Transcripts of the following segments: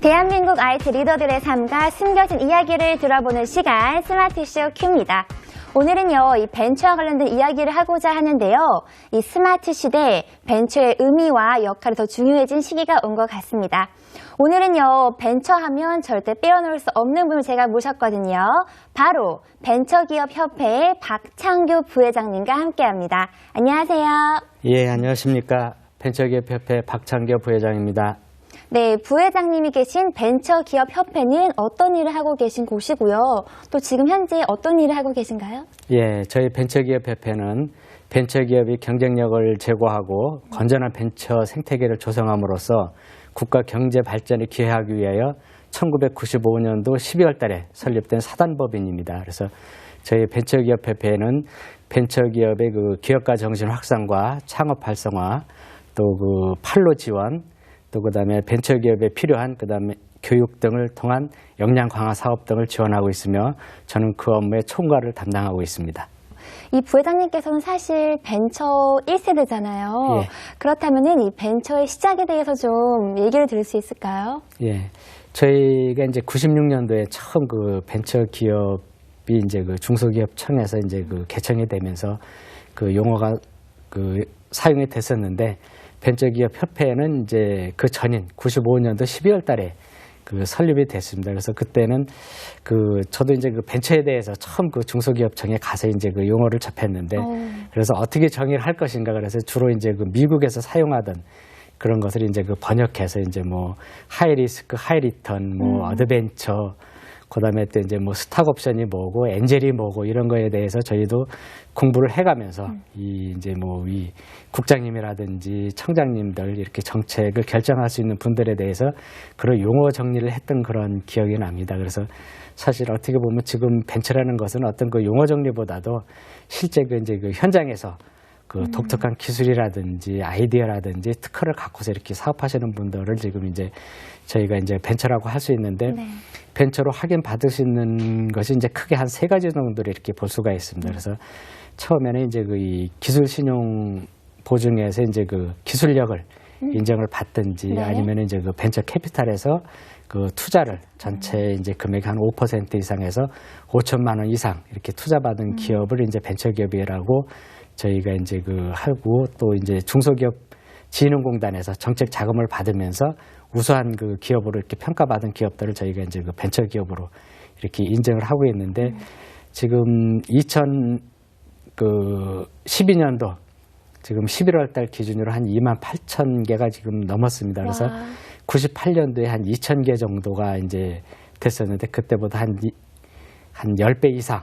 대한민국 IT 리더들의 삶과 숨겨진 이야기를 들어보는 시간 스마트쇼 큐입니다. 오늘은요, 이 벤처와 관련된 이야기를 하고자 하는데요. 이 스마트 시대에 벤처의 의미와 역할이 더 중요해진 시기가 온 것 같습니다. 오늘은요, 벤처하면 절대 빼어놓을 수 없는 분을 제가 모셨거든요. 바로 벤처기업협회의 박창규 부회장님과 함께합니다. 안녕하세요. 예, 안녕하십니까. 벤처기업협회 박창규 부회장입니다. 네, 부회장님이 계신 벤처기업협회는 어떤 일을 하고 계신 곳이고요. 또 지금 현재 어떤 일을 하고 계신가요? 예, 저희 벤처기업협회는 벤처기업이 경쟁력을 제고하고 건전한 벤처 생태계를 조성함으로써 국가 경제 발전에 기여하기 위하여 1995년도 12월 달에 설립된 사단법인입니다. 그래서 저희 벤처기업협회는 벤처기업의 그 기업가 정신 확산과 창업 활성화, 또 그 판로 지원, 또 그다음에 벤처기업에 필요한 그다음에 교육 등을 통한 역량 강화 사업 등을 지원하고 있으며 저는 그 업무의 총괄을 담당하고 있습니다. 이 부회장님께서는 사실 벤처 1세대잖아요. 예. 그렇다면은 이 벤처의 시작에 대해서 좀 얘기를 들을 수 있을까요? 예. 저희가 이제 96년도에 처음 그 벤처 기업이 이제 그 중소기업청에서 이제 그 개청이 되면서 그 용어가 그 사용이 됐었는데 벤처기업 협회는 이제 그 전인 95년도 12월 달에 그 설립이 됐습니다. 그래서 그때는 그 저도 이제 그 벤처에 대해서 처음 그 중소기업청에 가서 이제 그 용어를 접했는데 그래서 어떻게 정의를 할 것인가 그래서 주로 이제 그 미국에서 사용하던 그런 것을 이제 그 번역해서 이제 뭐 하이 리스크, 하이 리턴, 뭐 어드벤처, 그다음에 또 이제 뭐 스탁 옵션이 뭐고 엔젤이 뭐고 이런 거에 대해서 저희도 공부를 해가면서 이 이제 뭐 이 국장님이라든지 청장님들 이렇게 정책을 결정할 수 있는 분들에 대해서 그런 용어 정리를 했던 그런 기억이 납니다. 그래서 사실 어떻게 보면 지금 벤처라는 것은 어떤 그 용어 정리보다도 실제 그 이제 그 현장에서 그 독특한 기술이라든지 아이디어라든지 특허를 갖고서 이렇게 사업하시는 분들을 지금 이제 저희가 이제 벤처라고 할 수 있는데 네. 벤처로 확인 받을 수 있는 것이 이제 크게 한 3가지 정도를 이렇게 볼 수가 있습니다. 그래서 처음에는 이제 그 이 기술 신용 보증에서 이제 그 기술력을 인정을 받든지 네. 아니면 이제 그 벤처 캐피탈에서 그 투자를 전체 이제 금액 한 5% 이상에서 5천만 원 이상 이렇게 투자받은 기업을 이제 벤처기업이라고 저희가 이제 그 하고 또 이제 중소기업 진흥공단에서 정책 자금을 받으면서 우수한 그 기업으로 이렇게 평가받은 기업들을 저희가 이제 그 벤처기업으로 이렇게 인정을 하고 있는데 지금 2012년도 지금 11월 달 기준으로 한 28,000개가 지금 넘었습니다. 그래서 98년도에 한 2,000개 정도가 이제 됐었는데 그때보다 한 10배 이상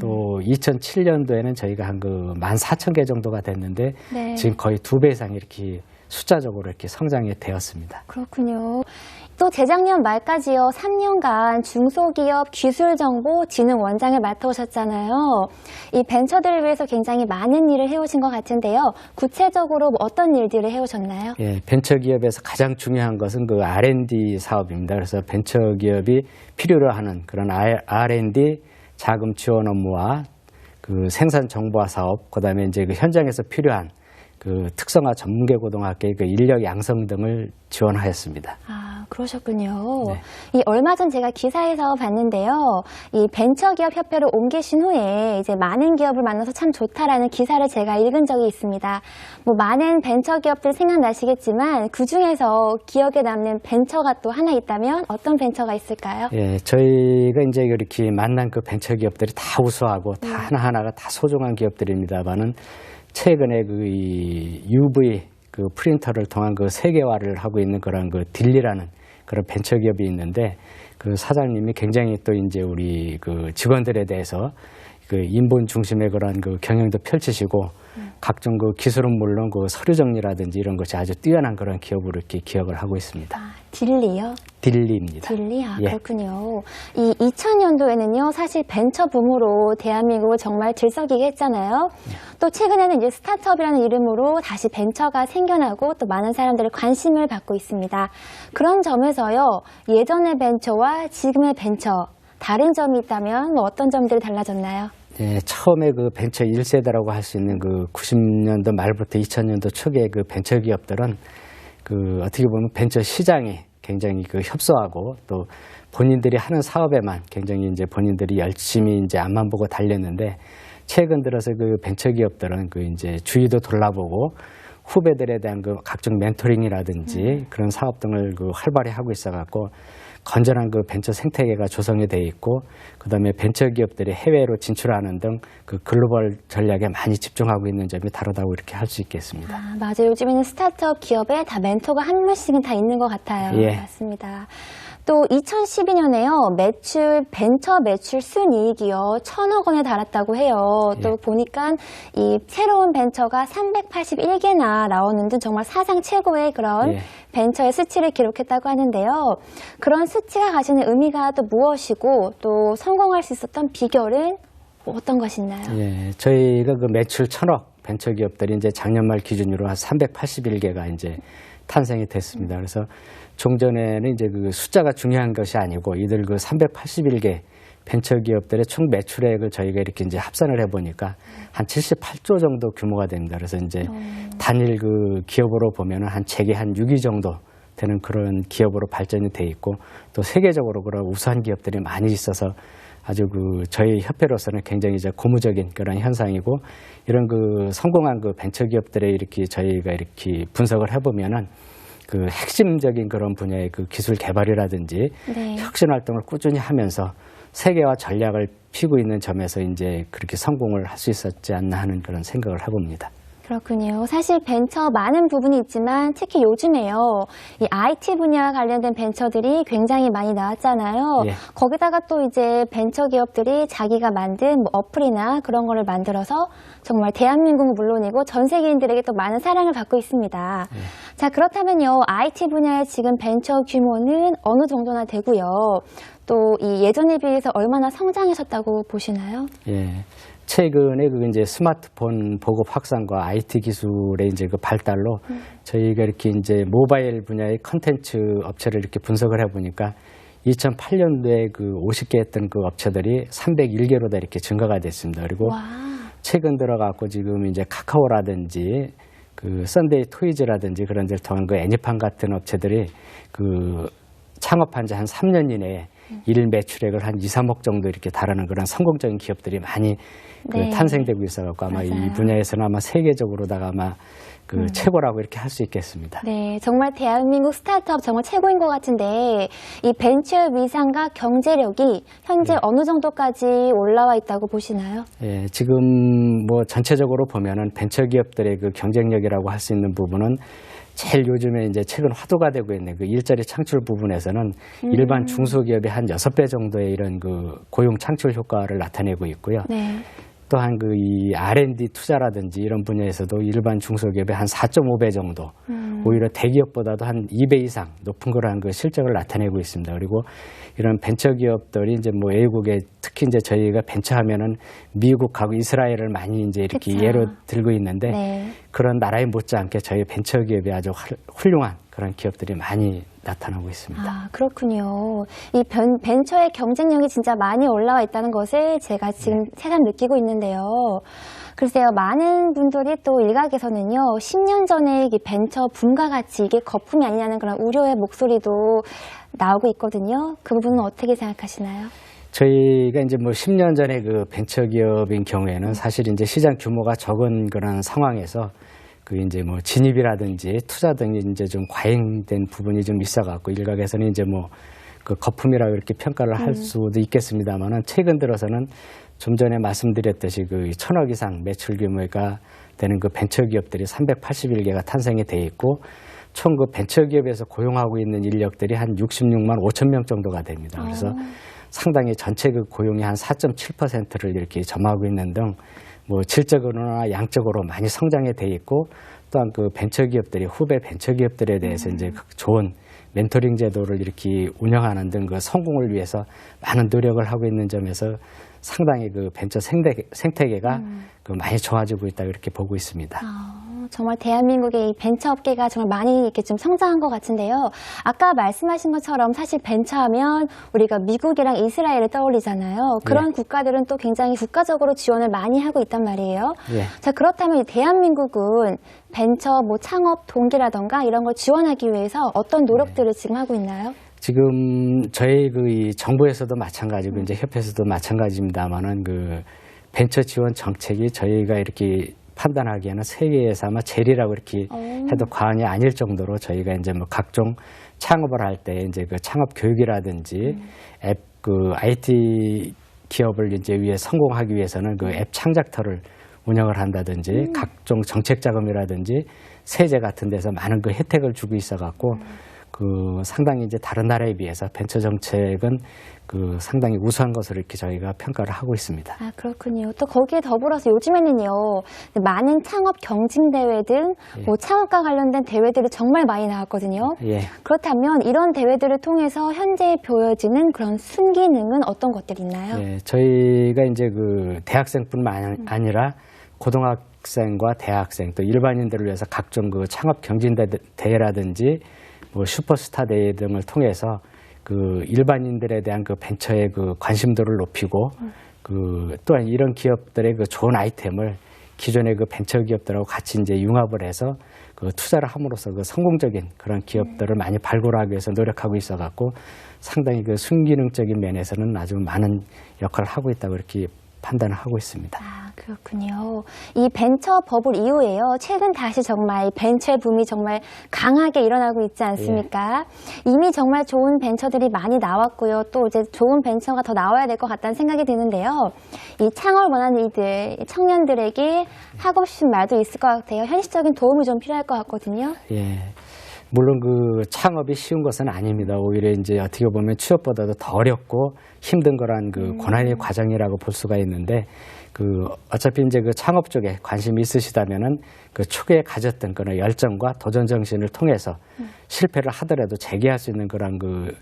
또 2007년도에는 저희가 한 그 14,000개 정도가 됐는데 네. 지금 거의 2배 이상 이렇게 숫자적으로 이렇게 성장이 되었습니다. 그렇군요. 또 재작년 말까지요, 3년간 중소기업 기술정보진흥원장을 맡아오셨잖아요. 이 벤처들을 위해서 굉장히 많은 일을 해오신 것 같은데요. 구체적으로 어떤 일들을 해오셨나요? 예, 벤처기업에서 가장 중요한 것은 그 R&D 사업입니다. 그래서 벤처기업이 필요로 하는 그런 R&D 자금 지원 업무와 그 생산 정보화 사업, 그다음에 이제 그 현장에서 필요한 그 특성화 전문계 고등학교의 그 인력 양성 등을 지원하였습니다. 아, 그러셨군요. 네. 이 얼마 전 제가 기사에서 봤는데요. 이 벤처기업 협회로 옮기신 후에 이제 많은 기업을 만나서 참 좋다라는 기사를 제가 읽은 적이 있습니다. 뭐 많은 벤처기업들 생각나시겠지만 그 중에서 기억에 남는 벤처가 또 하나 있다면 어떤 벤처가 있을까요? 예, 저희가 이제 이렇게 만난 그 벤처기업들이 다 우수하고 다 하나하나가 다 소중한 기업들입니다만은 최근에 그 이 UV 그 프린터를 통한 그 세계화를 하고 있는 그런 그 딜리라는 그런 벤처기업이 있는데 그 사장님이 굉장히 또 이제 우리 그 직원들에 대해서 그 인본 중심의 그런 그 경영도 펼치시고 각종 그 기술은 물론 그 서류 정리라든지 이런 것이 아주 뛰어난 그런 기업으로 이렇게 기억을 하고 있습니다. 아, 딜리요? 딜리입니다. 딜리, 아, 예. 그렇군요. 이 2000년도에는요, 사실 벤처 붐으로 대한민국을 정말 들썩이게 했잖아요. 또 최근에는 이제 스타트업이라는 이름으로 다시 벤처가 생겨나고 또 많은 사람들의 관심을 받고 있습니다. 그런 점에서요, 예전의 벤처와 지금의 벤처, 다른 점이 있다면 뭐 어떤 점들이 달라졌나요? 예, 처음에 그 벤처 1세대라고 할 수 있는 그 90년도 말부터 2000년도 초기의 그 벤처 기업들은 그 어떻게 보면 벤처 시장이 굉장히 그 협소하고 또 본인들이 하는 사업에만 굉장히 이제 본인들이 열심히 이제 앞만 보고 달렸는데 최근 들어서 그 벤처기업들은 그 이제 주위도 돌아보고 후배들에 대한 그 각종 멘토링이라든지 그런 사업 등을 그 활발히 하고 있어갖고 건전한 그 벤처 생태계가 조성이 돼 있고 그다음에 벤처 기업들이 해외로 진출하는 등 그 글로벌 전략에 많이 집중하고 있는 점이 다르다고 이렇게 할 수 있겠습니다. 아, 맞아요. 요즘에는 스타트업 기업에 다 멘토가 한 명씩은 다 있는 것 같아요. 예. 맞습니다. 또 2012년에요. 벤처 매출 순이익이요. 1,000억 원에 달했다고 해요. 또 예. 보니까 이 새로운 벤처가 381개나 나오는 등 정말 사상 최고의 그런 예. 벤처의 수치를 기록했다고 하는데요. 그런 수치가 가지는 의미가 또 무엇이고 또 성공할 수 있었던 비결은 어떤 것이 있나요? 예, 저희가 그 매출 1,000억 벤처 기업들이 이제 작년 말 기준으로 한 381개가 이제 탄생이 됐습니다. 그래서 종전에는 이제 그 숫자가 중요한 것이 아니고 이들 그 381개 벤처 기업들의 총 매출액을 저희가 이렇게 이제 합산을 해보니까 한 78조 정도 규모가 됩니다. 그래서 이제 단일 그 기업으로 보면은 한 재계 한 6위 정도 되는 그런 기업으로 발전이 돼 있고 또 세계적으로 그런 우수한 기업들이 많이 있어서 아주 그 저희 협회로서는 굉장히 이제 고무적인 그런 현상이고 이런 그 성공한 그 벤처 기업들의 이렇게 저희가 이렇게 분석을 해보면은 그 핵심적인 그런 분야의 그 기술 개발이라든지 네. 혁신 활동을 꾸준히 하면서 세계화 전략을 피고 있는 점에서 이제 그렇게 성공을 할 수 있었지 않나 하는 그런 생각을 해봅니다. 그렇군요. 사실 벤처 많은 부분이 있지만 특히 요즘에요. 이 IT 분야 관련된 벤처들이 굉장히 많이 나왔잖아요. 예. 거기다가 또 이제 벤처 기업들이 자기가 만든 뭐 어플이나 그런 거를 만들어서 정말 대한민국은 물론이고 전 세계인들에게 또 많은 사랑을 받고 있습니다. 예. 자, 그렇다면요. IT 분야의 지금 벤처 규모는 어느 정도나 되고요. 또 이 예전에 비해서 얼마나 성장하셨다고 보시나요? 예. 최근에 그 이제 스마트폰 보급 확산과 IT 기술의 이제 그 발달로 저희가 이렇게 이제 모바일 분야의 컨텐츠 업체를 이렇게 분석을 해보니까 2008년도에 그 50개 했던 그 업체들이 301개로 다 이렇게 증가가 됐습니다. 그리고 와. 최근 들어갖고 지금 이제 카카오라든지 그 썬데이 토이즈라든지 그런 데를 통한 그 애니팡 같은 업체들이 그 창업한 지 한 3년 이내에 일 매출액을 한 2, 3억 정도 이렇게 달하는 그런 성공적인 기업들이 많이 그 네. 탄생되고 있어갖고 아마 이 맞아요. 분야에서는 아마 세계적으로다가 아마 그 최고라고 이렇게 할 수 있겠습니다. 네, 정말 대한민국 스타트업 정말 최고인 것 같은데 이 벤처 위상과 경제력이 현재 네. 어느 정도까지 올라와 있다고 보시나요? 예, 지금 뭐 전체적으로 보면은 벤처 기업들의 그 경쟁력이라고 할 수 있는 부분은 제일 요즘에 이제 최근 화두가 되고 있는 그 일자리 창출 부분에서는 일반 중소기업의 한 6배 정도의 이런 그 고용 창출 효과를 나타내고 있고요. 네. 또한 그 이 R&D 투자라든지 이런 분야에서도 일반 중소기업의 한 4.5배 정도, 오히려 대기업보다도 한 2배 이상 높은 그러한 그 실적을 나타내고 있습니다. 그리고 이런 벤처 기업들이 이제 뭐 외국에 특히 이제 저희가 벤처하면은 미국하고 이스라엘을 많이 이제 이렇게 그쵸. 예로 들고 있는데 네. 그런 나라에 못지않게 저희 벤처 기업이 아주 훌륭한 그런 기업들이 많이 나타나고 있습니다. 아, 그렇군요. 이 벤처의 경쟁력이 진짜 많이 올라와 있다는 것을 제가 지금 새삼 느끼고 있는데요. 글쎄요, 많은 분들이 또 일각에서는요, 10년 전에 이 벤처 붐과 같이 이게 거품이 아니냐는 그런 우려의 목소리도 나오고 있거든요. 그 부분은 어떻게 생각하시나요? 저희가 이제 뭐 10년 전에 그 벤처 기업인 경우에는 사실 이제 시장 규모가 적은 그런 상황에서 그 이제 뭐 진입이라든지 투자 등이 이제 좀 과잉된 부분이 좀 있어갖고 일각에서는 이제 뭐 그 거품이라고 이렇게 평가를 할 수도 있겠습니다만은 최근 들어서는 좀 전에 말씀드렸듯이 그 1,000억 이상 매출 규모가 되는 그 벤처 기업들이 381개가 탄생이 돼 있고 총 그 벤처 기업에서 고용하고 있는 인력들이 한 66만 5천 명 정도가 됩니다. 그래서 상당히 전체 그 고용이 한 4.7%를 이렇게 점하고 있는 등 뭐 질적으로나 양적으로 많이 성장이 돼 있고 또한 그 벤처 기업들이 후배 벤처 기업들에 대해서 이제 좋은 멘토링 제도를 이렇게 운영하는 등 그 성공을 위해서 많은 노력을 하고 있는 점에서 상당히 그 벤처 생태계가 그 많이 좋아지고 있다 이렇게 보고 있습니다. 아, 정말 대한민국의 이 벤처 업계가 정말 많이 이렇게 좀 성장한 것 같은데요. 아까 말씀하신 것처럼 사실 벤처하면 우리가 미국이랑 이스라엘을 떠올리잖아요. 그런 국가들은 또 굉장히 국가적으로 지원을 많이 하고 있단 말이에요. 자, 그렇다면 이 대한민국은 벤처 뭐 창업 동기라던가 이런 걸 지원하기 위해서 어떤 노력들을 지금 하고 있나요? 지금 저희 이 정부에서도 마찬가지고 이제 협회에서도 마찬가지입니다만은 그 벤처 지원 정책이 저희가 이렇게 판단하기에는 세계에서 아마 제일이라고 이렇게 해도 과언이 아닐 정도로 저희가 이제 뭐 각종 창업을 할 때 이제 그 창업 교육이라든지 앱 그 IT 기업을 이제 위해 성공하기 위해서는 그 앱 창작터를 운영을 한다든지 각종 정책 자금이라든지 세제 같은 데서 많은 그 혜택을 주고 있어 갖고 그 상당히 이제 다른 나라에 비해서 벤처 정책은 그 상당히 우수한 것으로 이렇게 저희가 평가를 하고 있습니다. 아, 그렇군요. 또 거기에 더불어서 요즘에는요, 많은 창업 경진 대회 등 뭐 창업과 관련된 대회들이 정말 많이 나왔거든요. 그렇다면 이런 대회들을 통해서 현재 보여지는 그런 순기능은 어떤 것들이 있나요? 저희가 이제 그 대학생뿐만 아니라 고등학생과 대학생 또 일반인들을 위해서 각종 그 창업 경진 대회라든지 뭐 슈퍼스타 대회 등을 통해서 그 일반인들에 대한 그 벤처의 그 관심도를 높이고 그 또한 이런 기업들의 그 좋은 아이템을 기존의 그 벤처 기업들하고 같이 이제 융합을 해서 그 투자를 함으로써 그 성공적인 그런 기업들을 많이 발굴하기 위해서 노력하고 있어 갖고 상당히 그 순기능적인 면에서는 아주 많은 역할을 하고 있다고 이렇게 판단을 하고 있습니다. 아, 그렇군요. 이 벤처 버블 이후에요. 최근 다시 정말 벤처의 붐이 정말 강하게 일어나고 있지 않습니까? 이미 정말 좋은 벤처들이 많이 나왔고요. 또 이제 좋은 벤처가 더 나와야 될 것 같다는 생각이 드는데요. 이 창업을 원하는 이들, 청년들에게 하고 싶은 말도 있을 것 같아요. 현실적인 도움이 좀 필요할 것 같거든요. 물론 그 창업이 쉬운 것은 아닙니다. 오히려 이제 어떻게 보면 취업보다도 더 어렵고 힘든 거란 그 고난의 과정이라고 볼 수가 있는데 그 어차피 이제 그 창업 쪽에 관심이 있으시다면은 그 초기에 가졌던 그런 열정과 도전 정신을 통해서 실패를 하더라도 재기할 수 있는 그런 그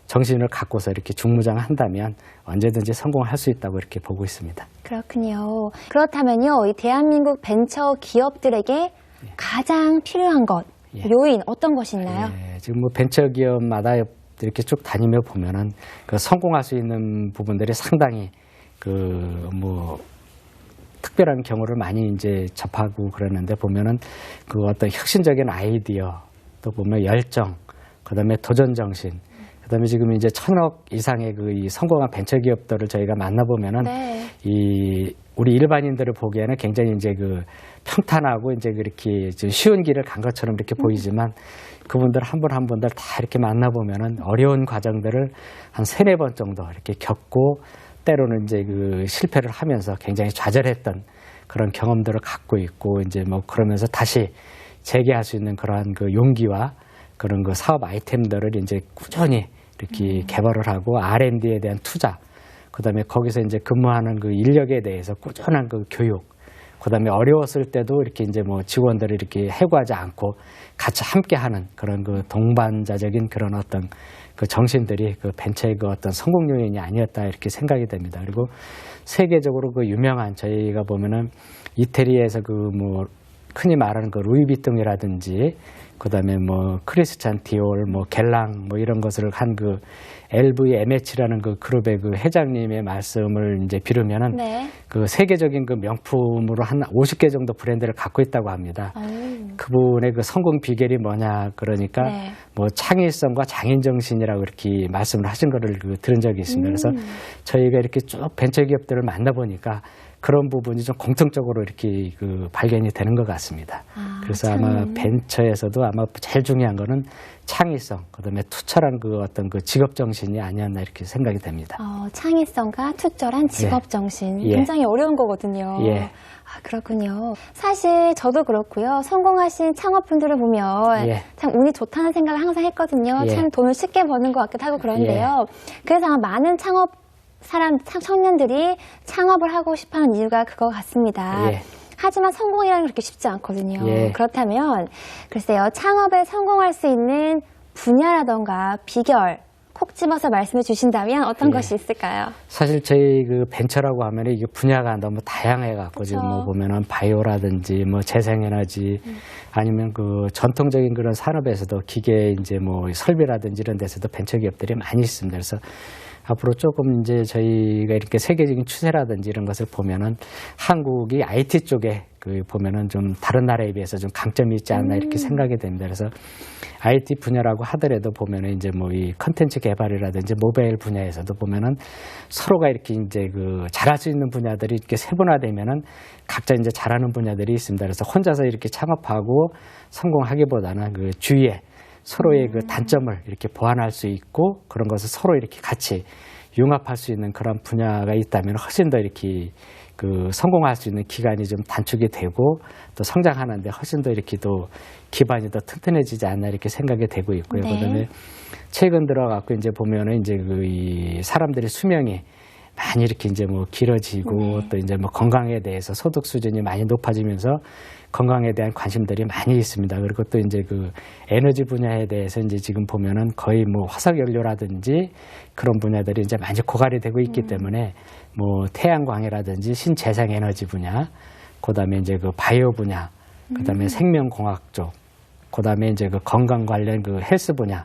정신을 갖고서 이렇게 중무장한다면 언제든지 성공할 수 있다고 이렇게 보고 있습니다. 그렇군요. 그렇다면요, 이 대한민국 벤처 기업들에게 가장 필요한 것, 요인 어떤 것이 있나요? 지금 뭐 벤처 기업마다 이렇게 쭉 다니며 보면은 그 성공할 수 있는 부분들이 상당히 그 뭐 특별한 경우를 많이 이제 접하고 그러는데 보면은 그 어떤 혁신적인 아이디어 또 보면 열정 그다음에 도전 정신 그다음에 지금 이제 1,000억 이상의 그 이 성공한 벤처 기업들을 저희가 만나보면은 이 우리 일반인들을 보기에는 굉장히 이제 그 평탄하고 이제 그렇게 쉬운 길을 간 것처럼 이렇게 보이지만 그분들 한 분 한 분들 다 이렇게 만나보면은 어려운 과정들을 한 3-4번 정도 이렇게 겪고 때로는 이제 그 실패를 하면서 굉장히 좌절했던 그런 경험들을 갖고 있고 이제 뭐 그러면서 다시 재개할 수 있는 그러한 그 용기와 그런 그 사업 아이템들을 이제 꾸준히 이렇게 개발을 하고 R&D에 대한 투자 그다음에 거기서 이제 근무하는 그 인력에 대해서 꾸준한 그 교육, 그다음에 어려웠을 때도 이렇게 이제 뭐 직원들을 이렇게 해고하지 않고 같이 함께하는 그런 그 동반자적인 그런 어떤 그 정신들이 그 벤처의 그 어떤 성공 요인이 아니었다 이렇게 생각이 됩니다. 그리고 세계적으로 그 유명한 저희가 보면은 이태리에서 그 뭐 흔히 말하는 그 루이비통이라든지 그다음에 뭐 크리스찬 디올, 뭐 갤랑 뭐 이런 것을 한 그 LVMH라는 그 그룹의 그 회장님의 말씀을 이제 빌으면은 그 세계적인 그 명품으로 한 50개 정도 브랜드를 갖고 있다고 합니다. 그분의 그 성공 비결이 뭐냐 그러니까 뭐 창의성과 장인 정신이라고 이렇게 말씀을 하신 거를 그 들은 적이 있습니다. 그래서 저희가 이렇게 쭉 벤처 기업들을 만나보니까 그런 부분이 좀 공통적으로 이렇게 그 발견이 되는 것 같습니다. 그래서 아마 벤처에서도 아마 제일 중요한 거는 창의성, 그다음에 투철한 그 어떤 그 직업 정신이 아니었나 이렇게 생각이 됩니다. 창의성과 투철한 직업 정신 굉장히 어려운 거거든요. 아, 그렇군요. 사실 저도 그렇고요. 성공하신 창업분들을 보면 참 운이 좋다는 생각을 항상 했거든요. 참 돈을 쉽게 버는 것 같기도 하고 그런데요. 그래서 아마 많은 청년들이 창업을 하고 싶어하는 이유가 그거 같습니다. 하지만 성공이라는 게 그렇게 쉽지 않거든요. 그렇다면 글쎄요, 창업에 성공할 수 있는 분야라던가 비결, 콕 집어서 말씀해 주신다면 어떤 예. 것이 있을까요? 사실 저희 그 벤처라고 하면 이게 분야가 너무 다양해갖고 지금 뭐 보면은 바이오라든지 뭐 재생에너지 아니면 그 전통적인 그런 산업에서도 기계 이제 뭐 설비라든지 이런 데서도 벤처 기업들이 많이 있습니다. 그래서 앞으로 조금 이제 저희가 이렇게 세계적인 추세라든지 이런 것을 보면은 한국이 IT 쪽에 그 보면은 좀 다른 나라에 비해서 좀 강점이 있지 않나 이렇게 생각이 됩니다. 그래서 IT 분야라고 하더라도 보면은 이제 뭐 이 컨텐츠 개발이라든지 모바일 분야에서도 보면은 서로가 이렇게 이제 그 잘할 수 있는 분야들이 이렇게 세분화되면은 각자 이제 잘하는 분야들이 있습니다. 그래서 혼자서 이렇게 창업하고 성공하기보다는 그 주위에 서로의 그 단점을 이렇게 보완할 수 있고 그런 것을 서로 이렇게 같이 융합할 수 있는 그런 분야가 있다면 훨씬 더 이렇게 그 성공할 수 있는 기간이 좀 단축이 되고 또 성장하는데 훨씬 더 이렇게 또 기반이 더 튼튼해지지 않나 이렇게 생각이 되고 있고요. 네. 그다음에 최근 들어갖고 이제 보면은 이제 그 이 사람들의 수명이 많이 이렇게 이제 뭐 길어지고 또 이제 뭐 건강에 대해서 소득 수준이 많이 높아지면서 건강에 대한 관심들이 많이 있습니다. 그리고 또 이제 그 에너지 분야에 대해서 이제 지금 보면은 거의 뭐 화석연료라든지 그런 분야들이 이제 많이 고갈이 되고 있기 때문에 뭐 태양광이라든지 신재생에너지 분야, 그다음에 이제 그 바이오 분야, 그다음에 생명공학 쪽, 그다음에 이제 그 건강 관련 그 헬스 분야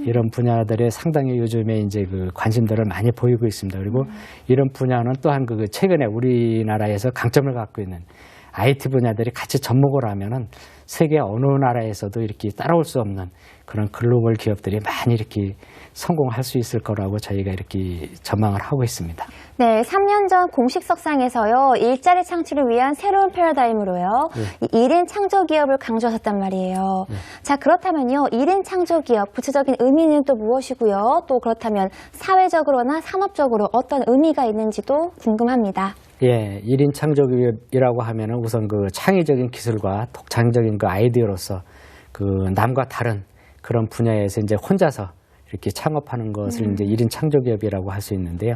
이런 분야들에 상당히 요즘에 이제 그 관심들을 많이 보이고 있습니다. 그리고 이런 분야는 또한 그 최근에 우리나라에서 강점을 갖고 있는 IT 분야들이 같이 접목을 하면은 세계 어느 나라에서도 이렇게 따라올 수 없는 그런 글로벌 기업들이 많이 이렇게 성공할 수 있을 거라고 저희가 이렇게 전망을 하고 있습니다. 네, 3년 전 공식 석상에서요, 일자리 창출을 위한 새로운 패러다임으로요, 이 1인 창조기업을 강조하셨단 말이에요. 자, 그렇다면요, 1인 창조기업, 구체적인 의미는 또 무엇이고요? 또 그렇다면 사회적으로나 산업적으로 어떤 의미가 있는지도 궁금합니다. 예, 1인 창조기업이라고 하면은 우선 그 창의적인 기술과 독창적인 그 아이디어로서 그 남과 다른 그런 분야에서 이제 혼자서 이렇게 창업하는 것을 이제 1인 창조기업이라고 할 수 있는데요.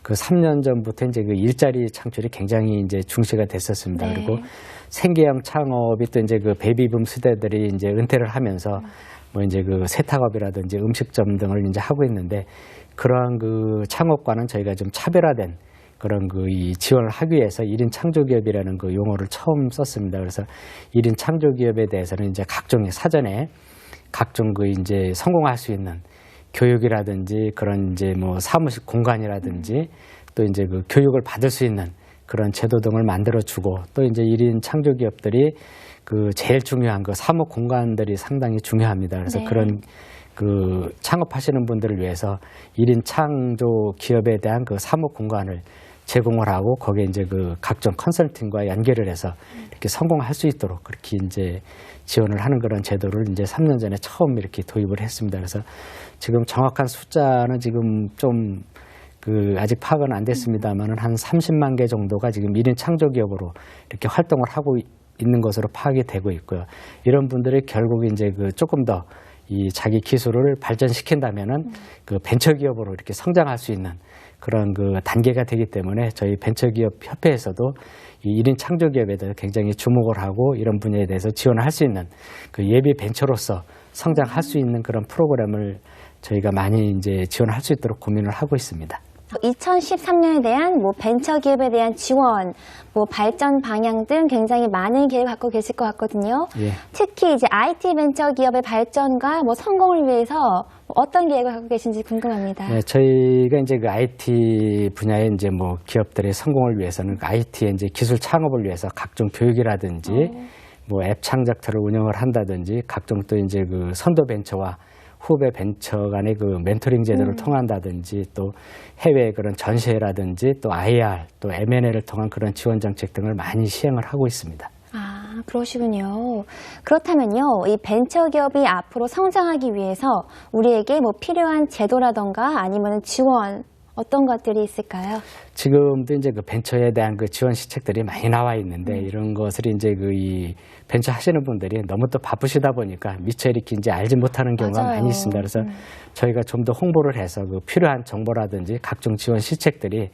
그 3년 전부터 이제 그 일자리 창출이 굉장히 이제 중시가 됐었습니다. 네. 그리고 생계형 창업이 또 이제 그 베이비붐 세대들이 이제 은퇴를 하면서 뭐 이제 그 세탁업이라든지 음식점 등을 이제 하고 있는데 그러한 그 창업과는 저희가 좀 차별화된 그런 그 이 지원을 하기 위해서 1인 창조기업이라는 그 용어를 처음 썼습니다. 그래서 1인 창조기업에 대해서는 이제 각종의 사전에 각종 그 이제 성공할 수 있는 교육이라든지 그런 이제 뭐 사무실 공간이라든지 또 이제 그 교육을 받을 수 있는 그런 제도 등을 만들어주고 또 이제 1인 창조기업들이 그 제일 중요한 그 사무 공간들이 상당히 중요합니다. 그래서 네. 그런 그 창업하시는 분들을 위해서 1인 창조 기업에 대한 그 사무 공간을 제공을 하고 거기에 이제 그 각종 컨설팅과 연계를 해서 이렇게 성공할 수 있도록 그렇게 이제 지원을 하는 그런 제도를 이제 3년 전에 처음 이렇게 도입을 했습니다. 그래서 지금 정확한 숫자는 지금 좀 그 아직 파악은 안 됐습니다만은 한 30만 개 정도가 지금 1인 창조기업으로 이렇게 활동을 하고 있는 것으로 파악이 되고 있고요. 이런 분들이 결국 이제 그 조금 더 이 자기 기술을 발전시킨다면은 그 벤처기업으로 이렇게 성장할 수 있는 그런 그 단계가 되기 때문에 저희 벤처기업 협회에서도 이 1인 창조기업에 대해서 굉장히 주목을 하고 이런 분야에 대해서 지원을 할 수 있는 그 예비 벤처로서 성장할 수 있는 그런 프로그램을 저희가 많이 이제 지원할 수 있도록 고민을 하고 있습니다. 2013년에 대한 뭐 벤처기업에 대한 지원, 뭐 발전 방향 등 굉장히 많은 계획을 갖고 계실 것 같거든요. 예. 특히 이제 IT 벤처기업의 발전과 뭐 성공을 위해서 어떤 계획을 갖고 계신지 궁금합니다. 네, 저희가 이제 그 IT 분야의 이제 뭐 기업들의 성공을 위해서는 그 IT의 이제 기술 창업을 위해서 각종 교육이라든지 뭐 앱 창작터를 운영을 한다든지 각종 또 이제 그 선도 벤처와 후배 벤처 간의 그 멘토링 제도를 통한다든지 또 해외 그런 전시회라든지 또 IR 또 M&A를 통한 그런 지원 정책 등을 많이 시행을 하고 있습니다. 아, 그러시군요. 그렇다면요, 이 벤처기업이 앞으로 성장하기 위해서 우리에게 뭐 필요한 제도라던가 아니면 지원 어떤 것들이 있을까요? 지금도 이제 그 벤처에 대한 그 지원 시책들이 많이 나와 있는데 이런 것을 이제 그 이 벤처 하시는 분들이 너무 또 바쁘시다 보니까 미처 이렇게 이제 알지 못하는 경우가 맞아요. 많이 있습니다. 그래서 저희가 좀 더 홍보를 해서 그 필요한 정보라든지 각종 지원 시책들이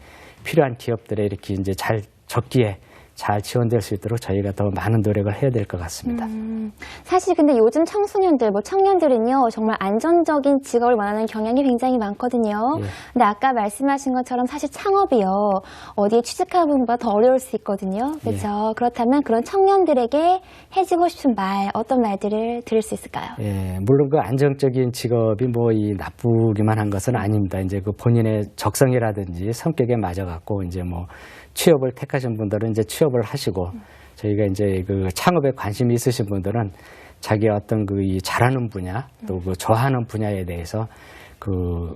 필요한 기업들에 이렇게 이제 잘 적기에 잘 지원될 수 있도록 저희가 더 많은 노력을 해야 될 것 같습니다. 사실 근데 요즘 청소년들, 청년들은요, 정말 안정적인 직업을 원하는 경향이 굉장히 많거든요. 예. 근데 아까 말씀하신 것처럼 사실 창업이요, 어디에 취직하는 분보다 더 어려울 수 있거든요. 그렇죠? 그렇다면 그런 청년들에게 해주고 싶은 말, 어떤 말들을 들을 수 있을까요? 예, 물론 그 안정적인 직업이 뭐 이 나쁘기만 한 것은 아닙니다. 이제 그 본인의 적성이라든지 성격에 맞아갖고 이제 뭐 취업을 택하신 분들은 이제 취업을 하시고, 저희가 이제 그 창업에 관심이 있으신 분들은 자기 어떤 그 이 잘하는 분야 또 그 좋아하는 분야에 대해서 그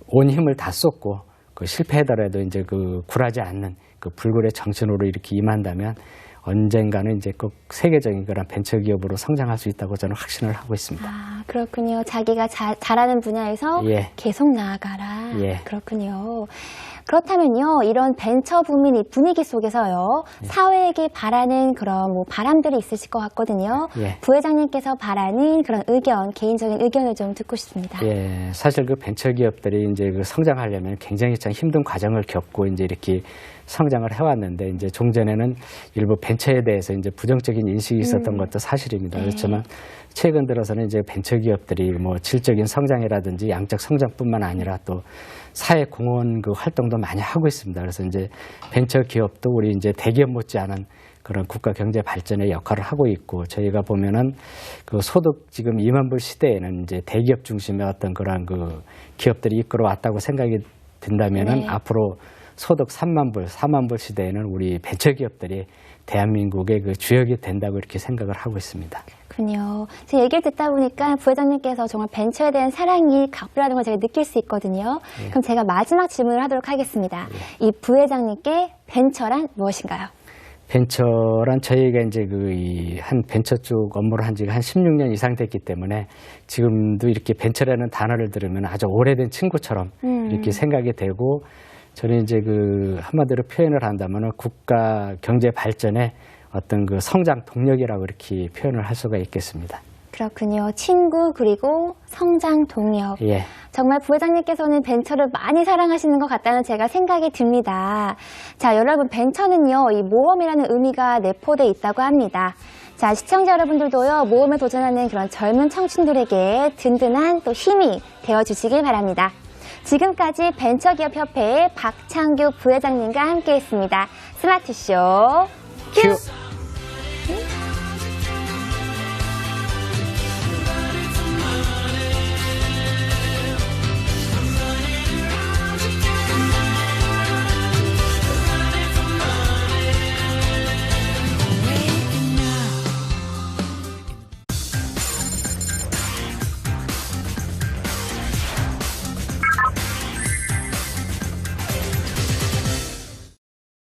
온 힘을 다 쏟고 그 실패하더라도 이제 그 굴하지 않는 그 불굴의 정신으로 이렇게 임한다면 언젠가는 이제 꼭 세계적인 그런 벤처기업으로 성장할 수 있다고 저는 확신을 하고 있습니다. 아, 그렇군요. 자기가 잘하는 분야에서 예. 계속 나아가라. 예. 그렇군요. 그렇다면요, 이런 벤처 붐인 이 분위기 속에서요, 사회에게 바라는 그런 뭐 바람들이 있으실 것 같거든요. 예. 부회장님께서 바라는 그런 의견, 개인적인 의견을 좀 듣고 싶습니다. 예, 사실 그 벤처기업들이 이제 그 성장하려면 굉장히 참 힘든 과정을 겪고 이제 이렇게 성장을 해왔는데, 이제 종전에는 일부 벤처에 대해서 이제 부정적인 인식이 있었던 것도 사실입니다. 네. 그렇지만 최근 들어서는 이제 벤처기업들이 뭐 질적인 성장이라든지 양적 성장뿐만 아니라 또 사회 공헌 그 활동도 많이 하고 있습니다. 그래서 이제 벤처기업도 우리 이제 대기업 못지않은 그런 국가 경제 발전의 역할을 하고 있고, 저희가 보면은 그 소득 지금 2만 불 시대에는 이제 대기업 중심의 어떤 그런 그 기업들이 이끌어 왔다고 생각이 된다면은 네. 앞으로 소득 3만 불, 4만 불 시대에는 우리 벤처기업들이 대한민국의 그 주역이 된다고 이렇게 생각을 하고 있습니다. 그렇군요. 제 얘기를 듣다 보니까 부회장님께서 정말 벤처에 대한 사랑이 각별하는 걸 제가 느낄 수 있거든요. 그럼 제가 마지막 질문을 하도록 하겠습니다. 이 부회장님께 벤처란 무엇인가요? 벤처란 저희가 이제 그 한 벤처 쪽 업무를 한 지가 한 16년 이상 됐기 때문에 지금도 이렇게 벤처라는 단어를 들으면 아주 오래된 친구처럼 이렇게 생각이 되고, 저는 이제 그 한마디로 표현을 한다면 국가 경제 발전의 어떤 그 성장 동력이라고 이렇게 표현을 할 수가 있겠습니다. 그렇군요. 친구 그리고 성장 동력. 예. 정말 부회장님께서는 벤처를 많이 사랑하시는 것 같다는 제가 생각이 듭니다. 자, 여러분, 벤처는요, 이 모험이라는 의미가 내포되어 있다고 합니다. 자, 시청자 여러분들도요, 모험에 도전하는 그런 젊은 청춘들에게 든든한 또 힘이 되어주시길 바랍니다. 지금까지 벤처기업협회의 박창규 부회장님과 함께했습니다. 스마트쇼 큐!